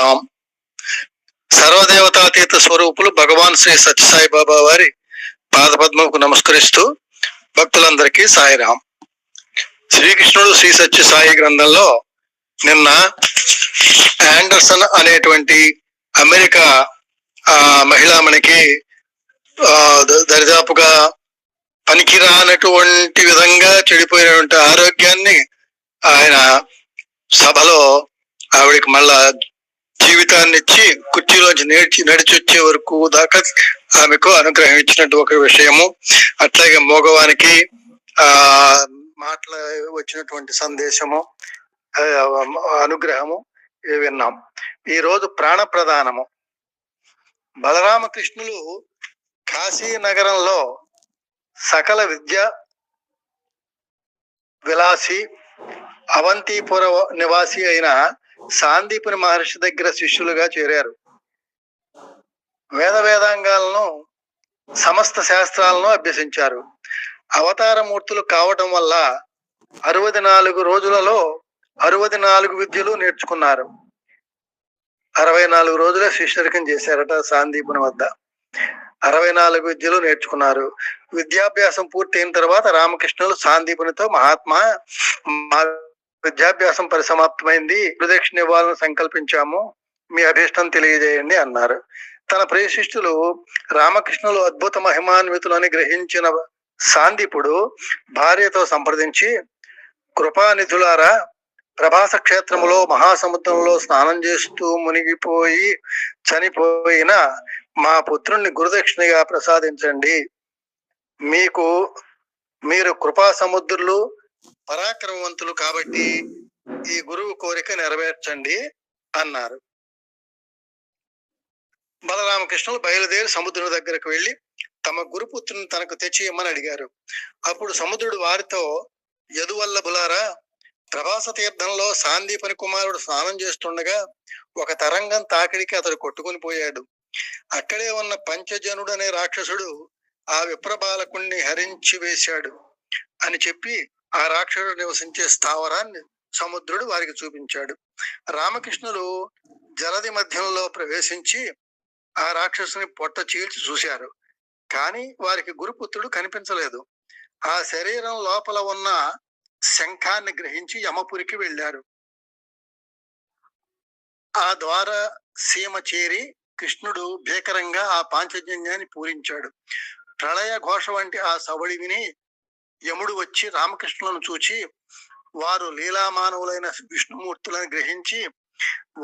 సాయిరాం. సర్వదేవతాతీత స్వరూపులు భగవాన్ శ్రీ సత్యసాయి బాబా వారి పాదపద్మకు నమస్కరిస్తూ భక్తులందరికీ సాయిరాం. శ్రీకృష్ణుడు శ్రీ సత్య సాయి గ్రంథంలో నిన్న ఆండర్సన్ అనేటువంటి అమెరికా మహిళామణికి దరిదాపుగా పనికిరానటువంటి విధంగా చెడిపోయినటువంటి ఆరోగ్యాన్ని ఆయన సభలో ఆవిడికి మళ్ళా జీవితాన్ని ఇచ్చి కుర్చీలోంచి నడిచి వచ్చే వరకు దాకా ఆమెకు అనుగ్రహం ఇచ్చినట్టు ఒక విషయము. అట్లాగే మగవానికి మాటల వచ్చినటువంటి సందేశము, అనుగ్రహము విన్నాం. ఈరోజు ప్రాణ ప్రదానము. బలరామకృష్ణులు కాశీ నగరంలో సకల విద్య విలాసి అవంతిపుర నివాసి అయిన సాందీపుని మహర్షి దగ్గర శిష్యులుగా చేరారు. వేదాంగాలను సమస్త శాస్త్రాలను అభ్యసించారు. అవతారమూర్తులు కావటం వల్ల 64 రోజులలో 64 విద్యలు నేర్చుకున్నారు. 64 రోజులే శిష్యరికం చేశారట సాందీపుని వద్ద. 64 విద్యలు నేర్చుకున్నారు. విద్యాభ్యాసం పూర్తయిన తర్వాత రామకృష్ణులు సాందీపునితో, మహాత్మా మా విద్యాభ్యాసం పరిసమాప్తమైంది, ప్రదక్షిణ ఇవ్వాలని సంకల్పించాము, మీ అభీష్టం తెలియజేయండి అన్నారు. తన ప్రియ శిష్యులు రామకృష్ణులు అద్భుత మహిమాన్వితులని గ్రహించిన సాందీపుడు భార్యతో సంప్రదించి, కృపానిధులారా, ప్రభాస క్షేత్రములో మహాసముద్రంలో స్నానం చేస్తూ మునిగిపోయి చనిపోయిన మా పుత్రుణ్ణి గురుదక్షిణగా ప్రసాదించండి. మీరు కృపా సముద్రులు, పరాక్రమవంతులు కాబట్టి ఈ గురువు కోరిక నెరవేర్చండి అన్నారు. బలరామకృష్ణులు బయలుదేరి సముద్రుని దగ్గరకు వెళ్లి తమ గురుపుత్రుని తనకు తెచ్చి ఇమ్మని అడిగారు. అప్పుడు సముద్రుడు వారితో, యదువల్లభులారా, ప్రభాస తీర్థంలో సాందీపని కుమారుడు స్నానం చేస్తుండగా ఒక తరంగం తాకిడికి అతడు కొట్టుకుని పోయాడు. అక్కడే ఉన్న పంచజనుడు అనే రాక్షసుడు ఆ విప్రబాలకుణ్ణి హరించి వేశాడు అని చెప్పి ఆ రాక్షసుడు నివసించే స్థావరాన్ని సముద్రుడు వారికి చూపించాడు. రామకృష్ణులు జలది మధ్యంలో ప్రవేశించి ఆ రాక్షసుని పొట్ట చీల్చి చూశారు. కానీ వారికి గురుపుత్రుడు కనిపించలేదు. ఆ శరీరం లోపల ఉన్న శంఖాన్ని గ్రహించి యమపురికి వెళ్ళారు. ఆ ద్వార సీమ చేరి కృష్ణుడు భీకరంగా ఆ పాంచజన్యాన్ని పూరించాడు. ప్రళయ ఘోష వంటి ఆ సవడి విని యముడు వచ్చి రామకృష్ణులను చూచి వారు లీలామానవులైన విష్ణుమూర్తులను గ్రహించి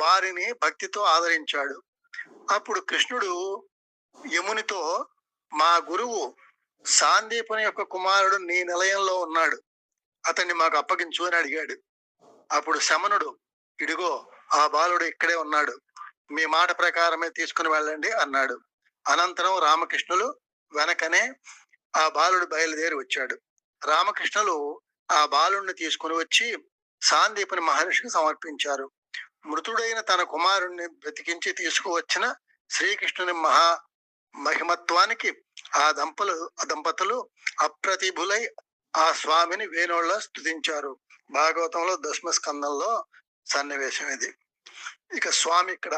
వారిని భక్తితో ఆదరించాడు. అప్పుడు కృష్ణుడు యమునితో, మా గురువు సాందీపుని యొక్క కుమారుడు నీ నిలయంలో ఉన్నాడు, అతన్ని మాకు అప్పగించు అని అడిగాడు. అప్పుడు శమనుడు, ఇడిగో ఆ బాలుడు ఇక్కడే ఉన్నాడు, మీ మాట ప్రకారమే తీసుకుని వెళ్ళండి అన్నాడు. అనంతరం రామకృష్ణులు వెనకనే ఆ బాలుడు బయలుదేరి వచ్చాడు. రామకృష్ణులు ఆ బాలుడిని తీసుకుని వచ్చి సాందీపుని మహర్షికి సమర్పించారు. మృతుడైన తన కుమారుణ్ణి బ్రతికించి తీసుకువచ్చిన శ్రీకృష్ణుని మహిమత్వానికి ఆ దంపతులు అప్రతిభులై ఆ స్వామిని వేణోళ్ళ స్తుతించారు. భాగవతంలో 10వ స్కందంలో సన్నివేశం ఇది. ఇక స్వామి ఇక్కడ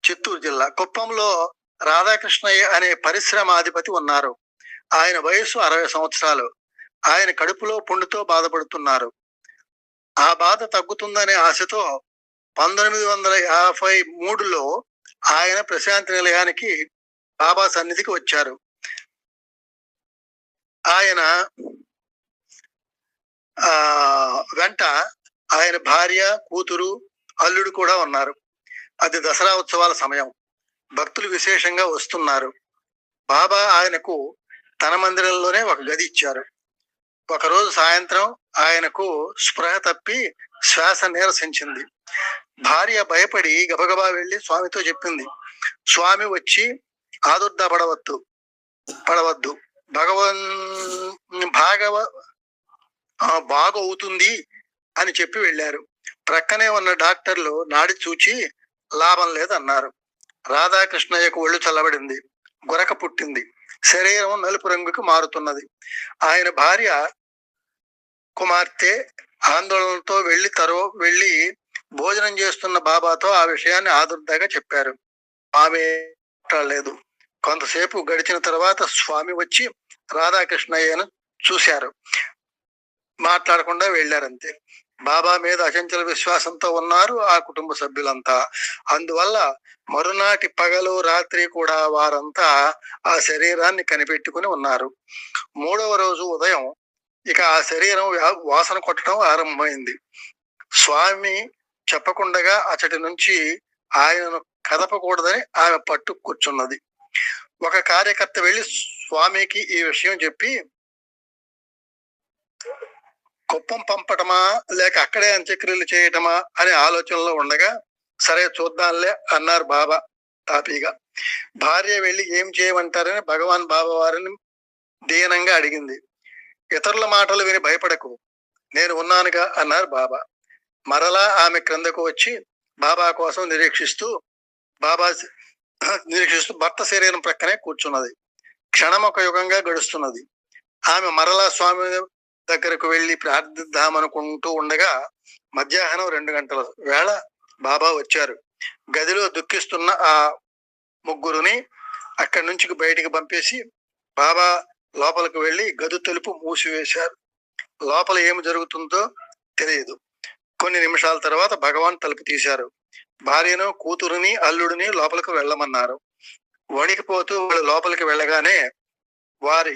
చిత్తూరు జిల్లా కుప్పంలో రాధాకృష్ణయ్య అనే పరిశ్రమాధిపతి ఉన్నారు. ఆయన వయసు 60 సంవత్సరాలు. ఆయన కడుపులో పుండుతో బాధపడుతున్నారు. ఆ బాధ తగ్గుతుందనే ఆశతో 1953లో ఆయన ప్రశాంతి నిలయానికి బాబా సన్నిధికి వచ్చారు. ఆయన వెంట ఆయన భార్య, కూతురు, అల్లుడు కూడా ఉన్నారు. అది దసరా ఉత్సవాల సమయం. భక్తులు విశేషంగా వస్తున్నారు. బాబా ఆయనకు తన మందిరంలోనే ఒక గది ఇచ్చారు. ఒకరోజు సాయంత్రం ఆయనకు స్పృహ తప్పి శ్వాస నీరసించింది. భార్య భయపడి గబగబా వెళ్ళి స్వామితో చెప్పింది. స్వామి వచ్చి ఆదుర్దా పడవద్దు, బాగవుతుంది అని చెప్పి వెళ్ళారు. ప్రక్కనే ఉన్న డాక్టర్లు నాడి చూచి లాభం లేదన్నారు. రాధాకృష్ణయ్యకు ఒళ్ళు చల్లబడింది, గురక పుట్టింది, శరీరం నలుపు రంగుకి మారుతున్నది. ఆయన భార్య కుమార్తె ఆందోళనతో వెళ్ళి భోజనం చేస్తున్న బాబాతో ఆ విషయాన్ని ఆదుర్దాగా చెప్పారు. ఆమె మాట్లాడలేదు. కొంతసేపు గడిచిన తర్వాత స్వామి వచ్చి రాధాకృష్ణయ్యను చూశారు. మాట్లాడకుండా వెళ్ళారంతే. బాబా మీద అచంచల విశ్వాసంతో ఉన్నారు ఆ కుటుంబ సభ్యులంతా. అందువల్ల మరునాటి పగలు రాత్రి కూడా వారంతా ఆ శరీరాన్ని కనిపెట్టుకుని ఉన్నారు. 3వ రోజు ఉదయం ఇక ఆ శరీరం వాసన కొట్టడం ఆరంభమైంది. స్వామి చెప్పకుండగా అచటి నుంచి ఆయనను కదపకూడదని ఆమె పట్టు కూర్చున్నది. ఒక కార్యకర్త వెళ్లి స్వామికి ఈ విషయం చెప్పి కుప్పం పంపటమా లేక అక్కడే అంత్యక్రియలు చేయటమా అనే ఆలోచనలో ఉండగా, సరే చూద్దాంలే అన్నారు బాబా తాపీగా. భార్య వెళ్లి ఏం చేయమంటారని భగవాన్ బాబా వారిని దీనంగా అడిగింది. ఇతరుల మాటలు విని భయపడకు, నేను ఉన్నానుగా అన్నారు బాబా. మరలా ఆమె క్రిందకు వచ్చి బాబా కోసం నిరీక్షిస్తూ భర్త శరీరం ప్రక్కనే కూర్చున్నది. క్షణం ఒక యుగంగా గడుస్తున్నది. ఆమె మరలా స్వామి దగ్గరకు వెళ్లి ప్రార్థిద్దామనుకుంటూ ఉండగా మధ్యాహ్నం 2 గంటల వేళ బాబా వచ్చారు. గదిలో దుఃఖిస్తున్న ఆ ముగ్గురుని అక్కడి నుంచి బయటికి పంపేసి బాబా లోపలికి వెళ్లి గది తలుపు మూసివేశారు. లోపల ఏమి జరుగుతుందో తెలియదు. కొన్ని నిమిషాల తర్వాత భగవాన్ తలుపు తీశారు. భార్యను కూతురుని అల్లుడిని లోపలికి వెళ్ళమన్నారు. వణికిపోతూ వాళ్ళు లోపలికి వెళ్ళగానే వారి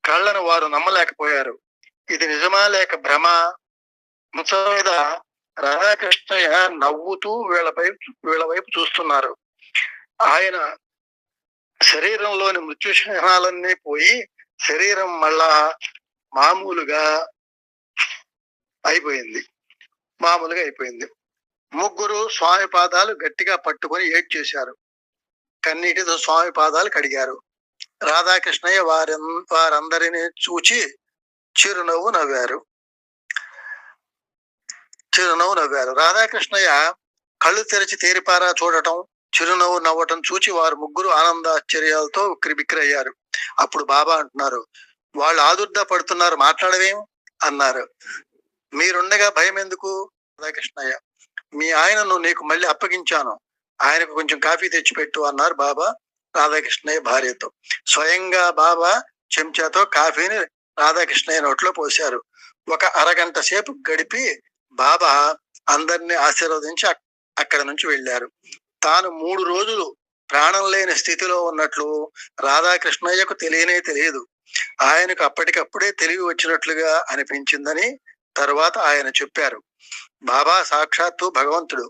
కళ్ళను వారు నమ్మలేకపోయారు. ఇది నిజమా లేక భ్రమ? ముసలి మీద రాధాకృష్ణయ్య నవ్వుతూ వీళ్ళ వైపు చూస్తున్నారు. ఆయన శరీరంలోని మృత్యు చిహ్నాలన్నీ పోయి శరీరం మళ్ళా మామూలుగా అయిపోయింది. ముగ్గురు స్వామి పాదాలు గట్టిగా పట్టుకొని ఏడ్చేశారు. కన్నీటితో స్వామి పాదాలు కడిగారు. రాధాకృష్ణయ్య వారందరినీ చూచి చిరునవ్వు నవ్వారు. రాధాకృష్ణయ్య కళ్ళు తెరిచి తేరిపారా చూడటం, చిరునవ్వు నవ్వటం చూచి వారు ముగ్గురు ఆనందాశ్చర్యాలతో ఉక్కిరిబిక్కిరయ్యారు. అప్పుడు బాబా అంటున్నారు, వాళ్ళు ఆదుర్దా పడుతున్నారు, మాట్లాడవేం అన్నారు. మీరుండగా భయం ఎందుకు? రాధాకృష్ణయ్య, మీ ఆయనను నీకు మళ్ళీ అప్పగించాను, ఆయనకు కొంచెం కాఫీ తెచ్చిపెట్టు అన్నారు బాబా రాధాకృష్ణయ్య భార్యతో. స్వయంగా బాబా చెంచాతో కాఫీని రాధాకృష్ణయ్య నోట్లో పోశారు. ఒక అరగంట సేపు గడిపి బాబా అందరినీ ఆశీర్వదించి అక్కడి నుంచి వెళ్ళారు. తాను 3 రోజులు ప్రాణం లేని స్థితిలో ఉన్నట్లు రాధాకృష్ణయ్యకు తెలియదు. ఆయనకు అప్పటికప్పుడే తెలివి వచ్చినట్లుగా అనిపించిందని తర్వాత ఆయన చెప్పారు. బాబా సాక్షాత్తు భగవంతుడు,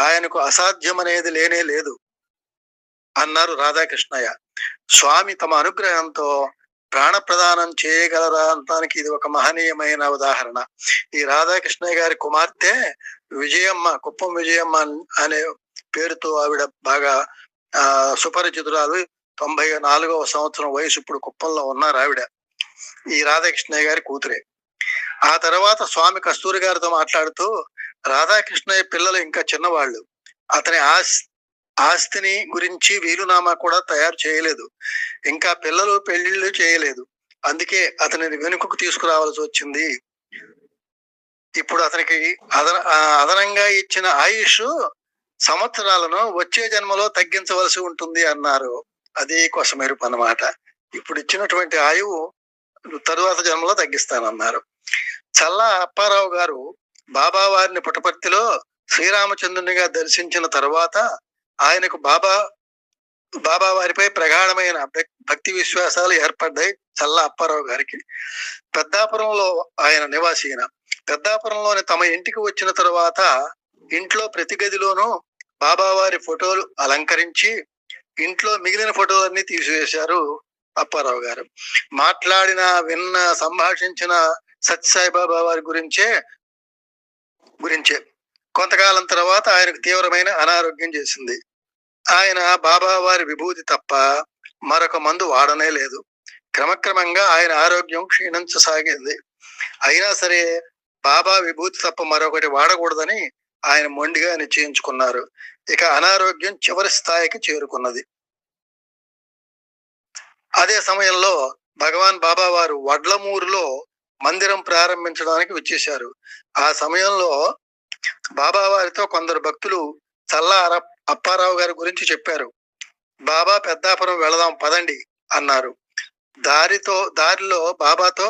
ఆయనకు అసాధ్యం అనేది లేనే లేదు అన్నారు రాధాకృష్ణయ్య. స్వామి తమ అనుగ్రహంతో ప్రాణ ప్రదానం చేయగలరా అనడానికి ఇది ఒక మహనీయమైన ఉదాహరణ. ఈ రాధాకృష్ణయ్య గారి కుమార్తె విజయమ్మ, కుప్పం విజయమ్మ అనే పేరుతో ఆవిడ బాగా సుపరిచితురాలు. 94వ సంవత్సరం వయసు, ఇప్పుడు కుప్పంలో ఉన్నారు ఆవిడ. ఈ రాధాకృష్ణయ్య గారి కూతురే. ఆ తర్వాత స్వామి కస్తూరి గారితో మాట్లాడుతూ, రాధాకృష్ణయ్య పిల్లలు ఇంకా చిన్నవాళ్ళు, అతని ఆస్తిని గురించి వీలునామా కూడా తయారు చేయలేదు, ఇంకా పిల్లలు పెళ్లిళ్ళు చేయలేదు, అందుకే అతనిని వెనుకకు తీసుకురావాల్సి వచ్చింది. ఇప్పుడు అతనికి అదనంగా ఇచ్చిన ఆయుష్ సంవత్సరాలను వచ్చే జన్మలో తగ్గించవలసి ఉంటుంది అన్నారు. అది కొసమెరుపు అన్నమాట. ఇప్పుడు ఇచ్చినటువంటి ఆయువు తరువాత జన్మలో తగ్గిస్తానన్నారు. చల్లా అప్పారావు గారు బాబా వారిని పుట్టపర్తిలో శ్రీరామచంద్రునిగా దర్శించిన తర్వాత ఆయనకు బాబా వారిపై ప్రగాఢమైన భక్తి విశ్వాసాలు ఏర్పడ్డాయి చల్లా అప్పారావు గారికి. పెద్దాపురంలో ఆయన నివాసీన. పెద్దాపురంలోని తమ ఇంటికి వచ్చిన తరువాత ఇంట్లో ప్రతి గదిలోనూ బాబావారి ఫోటోలు అలంకరించి ఇంట్లో మిగిలిన ఫోటోలన్నీ తీసివేశారు అప్పారావు గారు. మాట్లాడిన, విన్న, సంభాషించిన సత్యసాయిబాబా వారి గురించే. కొంతకాలం తర్వాత ఆయనకు తీవ్రమైన అనారోగ్యం చేసింది. ఆయన బాబా వారి విభూతి తప్ప మరొక మందు వాడనే లేదు. క్రమక్రమంగా ఆయన ఆరోగ్యం క్షీణించసాగింది. అయినా సరే బాబా విభూతి తప్ప మరొకటి వాడకూడదని ఆయన మొండిగా నిశ్చయించుకున్నారు. ఇక అనారోగ్యం చివరి స్థాయికి చేరుకున్నది. అదే సమయంలో భగవాన్ బాబా వారు వడ్లమూరులో మందిరం ప్రారంభించడానికి వచ్చేశారు. ఆ సమయంలో బాబా వారితో కొందరు భక్తులు చల్లా అప్పారావు గారి గురించి చెప్పారు. బాబా పెద్దాపురం వెళదాం పదండి అన్నారు. దారిలో బాబాతో,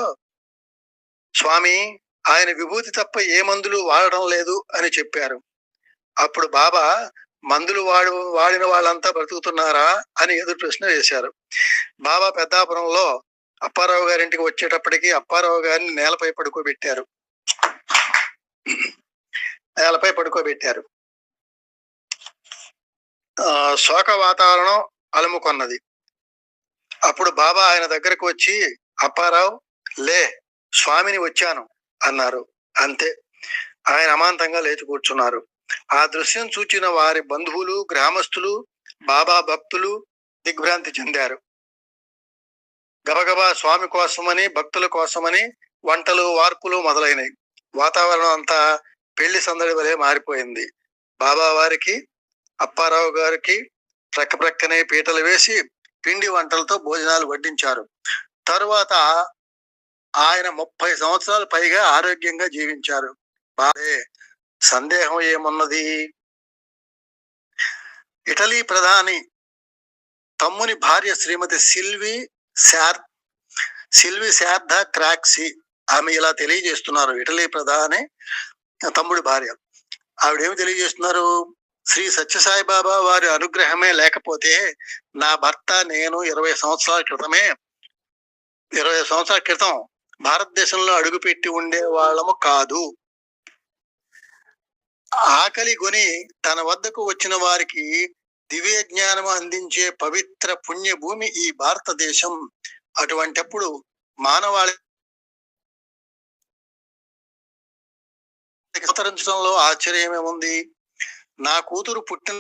స్వామి, ఆయన విభూతి తప్ప ఏ మందులు వాడడం లేదు అని చెప్పారు. అప్పుడు బాబా, మందులు వాడిన వాళ్ళంతా బ్రతుకుతున్నారా అని ఎదురు ప్రశ్న వేశారు. బాబా పెద్దాపురంలో అప్పారావు గారింటికి వచ్చేటప్పటికి అప్పారావు గారిని నేలపై పడుకోబెట్టారు. శోక వాతావరణం అలుముకొన్నది. అప్పుడు బాబా ఆయన దగ్గరకు వచ్చి, అప్పారావు, లే, స్వామిని వచ్చాను అన్నారు. అంతే, ఆయన అమాంతంగా లేచి కూర్చున్నారు. ఆ దృశ్యం చూచిన వారి బంధువులు, గ్రామస్తులు, బాబా భక్తులు దిగ్భ్రాంతి చెందారు. గబగబా స్వామి కోసమని, భక్తుల కోసమని వంటలు, వార్పులు మొదలైనవి. వాతావరణం అంతా పెళ్లి సందడి వలె మారిపోయింది. బాబా వారికి, అప్పారావు గారికి ప్రక్కనే పీటలు వేసి పిండి వంటలతో భోజనాలు వడ్డించారు. తరువాత ఆయన 30 సంవత్సరాలు పైగా ఆరోగ్యంగా జీవించారు. బాబే, సందేహం ఏమున్నది? ఇటలీ ప్రధాని తమ్ముని భార్య శ్రీమతి సిల్వి శార్దా క్రాక్సీ, ఆమె ఇలా తెలియజేస్తున్నారు. ఇటలీ ప్రధాని తమ్ముడి భార్య. ఆవిడేమి తెలియజేస్తున్నారు? శ్రీ సత్యసాయి బాబా వారి అనుగ్రహమే లేకపోతే నా భర్త, నేను 20 సంవత్సరాల క్రితం భారతదేశంలో అడుగుపెట్టి ఉండే వాళ్ళము కాదు. ఆకలి కొని తన వద్దకు వచ్చిన వారికి దివ్య జ్ఞానం అందించే పవిత్ర పుణ్య భూమి ఈ భారతదేశం. అటువంటిప్పుడు మానవాళికి అవతరించడంలో ఆశ్చర్యమేముంది? నా కూతురు పుట్టిన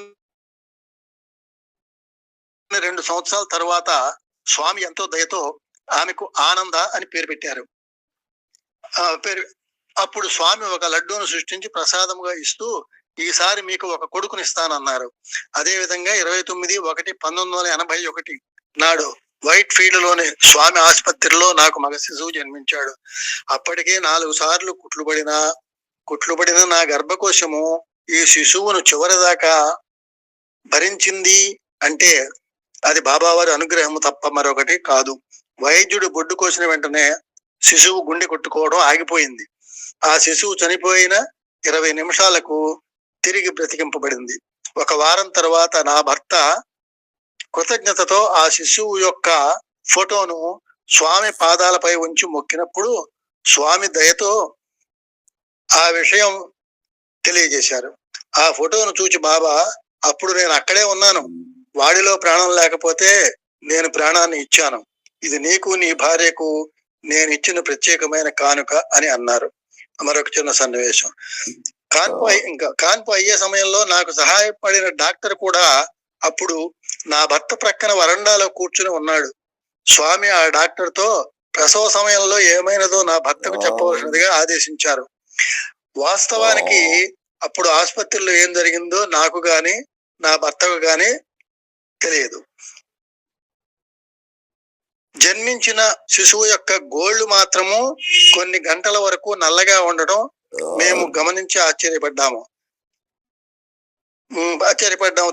2 సంవత్సరాల తర్వాత స్వామి ఎంతో దయతో ఆమెకు ఆనంద అని పేరు పెట్టారు. అప్పుడు స్వామి ఒక లడ్డూను సృష్టించి ప్రసాదంగా ఇస్తూ, ఈసారి మీకు ఒక కొడుకునిస్తానన్నారు. అదేవిధంగా 29/1/1981 నాడు వైట్ ఫీల్డ్ లోని స్వామి ఆసుపత్రిలో నాకు మగ శిశువు జన్మించాడు. అప్పటికే 4 సార్లు కుట్లుబడిన నా గర్భకోశము ఈ శిశువును చివరిదాకా భరించింది అంటే అది బాబావారి అనుగ్రహము తప్ప మరొకటి కాదు. వైద్యుడు బొడ్డు కోసిన వెంటనే శిశువు గుండె కొట్టుకోవడం ఆగిపోయింది. ఆ శిశువు చనిపోయిన 20 నిమిషాలకు తిరిగి బ్రతికింపబడింది. 1 వారం తర్వాత నా భర్త కృతజ్ఞతతో ఆ శిశువు యొక్క ఫోటోను స్వామి పాదాలపై ఉంచి మొక్కినప్పుడు స్వామి దయతో ఆ విషయం తెలియజేశారు. ఆ ఫోటోను చూచి బాబా, అప్పుడు నేను అక్కడే ఉన్నాను, వాడిలో ప్రాణం లేకపోతే నేను ప్రాణాన్ని ఇచ్చాను, ఇది నీకు నీ భార్యకు నేను ఇచ్చిన ప్రత్యేకమైన కానుక అని అన్నారు. మరొక చిన్న సన్నివేశం. కాన్పు అయ్యే సమయంలో నాకు సహాయపడిన డాక్టర్ కూడా అప్పుడు నా భర్త ప్రక్కన వరండాలో కూర్చుని ఉన్నాడు. స్వామి ఆ డాక్టర్ తో ప్రసవ సమయంలో ఏమైనదో నా భర్తకు చెప్పవలసినదిగా ఆదేశించారు. వాస్తవానికి అప్పుడు ఆసుపత్రిలో ఏం జరిగిందో నాకు గాని నా భర్తకు గాని తెలియదు. జన్మించిన శిశువు యొక్క గోళ్లు మాత్రము కొన్ని గంటల వరకు నల్లగా ఉండడం మేము గమనించి ఆశ్చర్యపడ్డాము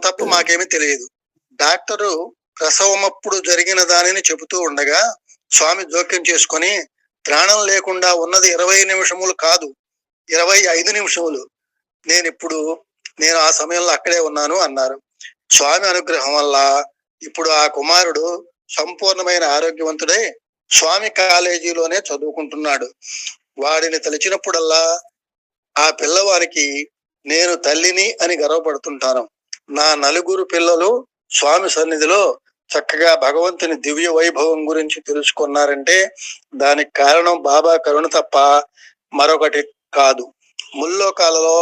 తప్ప మాకేమీ తెలియదు. డాక్టరు ప్రసవమప్పుడు జరిగిన దానిని చెబుతూ ఉండగా స్వామి జోక్యం చేసుకొని, ప్రాణం లేకుండా ఉన్నది 20 నిమిషములు కాదు, 25 నిమిషములు. నేను ఆ సమయంలో అక్కడే ఉన్నాను అన్నారు. స్వామి అనుగ్రహం వల్ల ఇప్పుడు ఆ కుమారుడు సంపూర్ణమైన ఆరోగ్యవంతుడై స్వామి కాలేజీలోనే చదువుకుంటున్నాడు. వాడిని తలిచినప్పుడల్లా ఆ పిల్లవారికి నేను తల్లిని అని గర్వపడుతుంటాను. నా 4 పిల్లలు స్వామి సన్నిధిలో చక్కగా భగవంతుని దివ్య వైభవం గురించి తెలుసుకున్నారంటే దానికి కారణం బాబా కరుణ తప్ప మరొకటి కాదు. ముల్లోకాలలో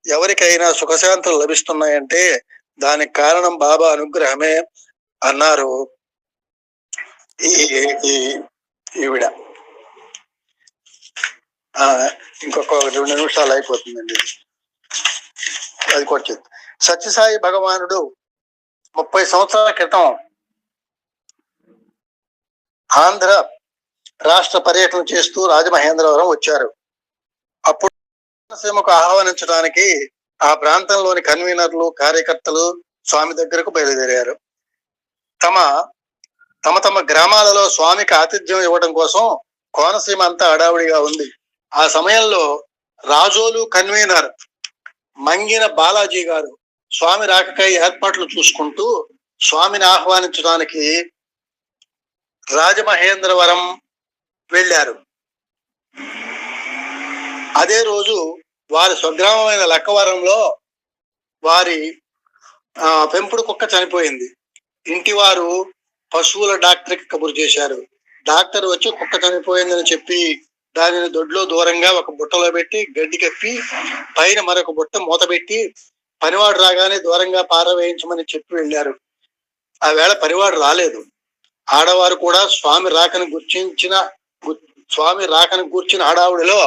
ఎవరికైనా సుఖశాంతులు లభిస్తున్నాయంటే దానికి కారణం బాబా అనుగ్రహమే అన్నారు ఈవిడ. ఇంకొక 2 నిమిషాలు అయిపోతుందండి, అది కూడా. సత్యసాయి భగవానుడు 30 సంవత్సరాల క్రితం ఆంధ్ర రాష్ట్ర పర్యటన చేస్తూ రాజమహేంద్రవరం వచ్చారు. అప్పుడు కోనసీమకు ఆహ్వానించడానికి ఆ ప్రాంతంలోని కన్వీనర్లు, కార్యకర్తలు స్వామి దగ్గరకు బయలుదేరారు. తమ తమ తమ గ్రామాలలో స్వామికి ఆతిథ్యం ఇవ్వడం కోసం కోనసీమ అంతా హడావుడిగా ఉంది. ఆ సమయంలో రాజోలు కన్వీనర్ మంగిన బాలాజీ గారు స్వామి రాకకై ఏర్పాట్లు చూసుకుంటూ స్వామిని ఆహ్వానించడానికి రాజమహేంద్రవరం వెళ్ళారు. అదే రోజు వారి స్వగ్రామమైన లక్కవరంలో వారి పెంపుడు కుక్క చనిపోయింది. ఇంటి వారు పశువుల డాక్టర్కి కబురు చేశారు. డాక్టర్ వచ్చి కుక్క చనిపోయిందని చెప్పి దానిని దొడ్లో దూరంగా ఒక బుట్టలో పెట్టి గడ్డి కప్పి పైన మరొక బుట్ట మూత పెట్టి పనివాడు రాగానే దూరంగా పారవేయించమని చెప్పి వెళ్ళారు. ఆ వేళ పనివాడు రాలేదు. ఆడవారు కూడా స్వామి రాకను గూర్చిన హడావుడిలో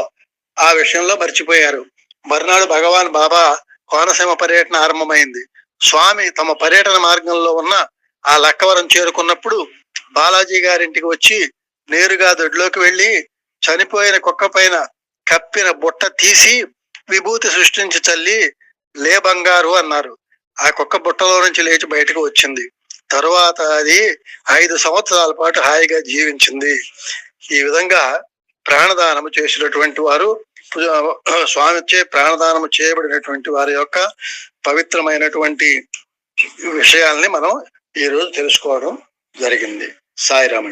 ఆ విషయంలో మర్చిపోయారు. మర్నాడు భగవాన్ బాబా కోనసీమ పర్యటన ఆరంభమైంది. స్వామి తమ పర్యటన మార్గంలో ఉన్న ఆ లక్కవరం చేరుకున్నప్పుడు బాలాజీ గారింటికి వచ్చి నేరుగా దొడ్లోకి వెళ్ళి చనిపోయిన కుక్క పైన కప్పిన బుట్ట తీసి విభూతి సృష్టించి చల్లి లే బంగారు అన్నారు. ఆ కుక్క బుట్టలో నుంచి లేచి బయటకు వచ్చింది. తరువాత అది 5 సంవత్సరాల పాటు హాయిగా జీవించింది. ఈ విధంగా ప్రాణదానము చేసినటువంటి వారు, స్వామిచే ప్రాణదానము చేయబడినటువంటి వారి యొక్క పవిత్రమైనటువంటి విషయాల్ని మనం ఈ రోజు తెలుసుకోవడం జరిగింది. సాయిరామండి.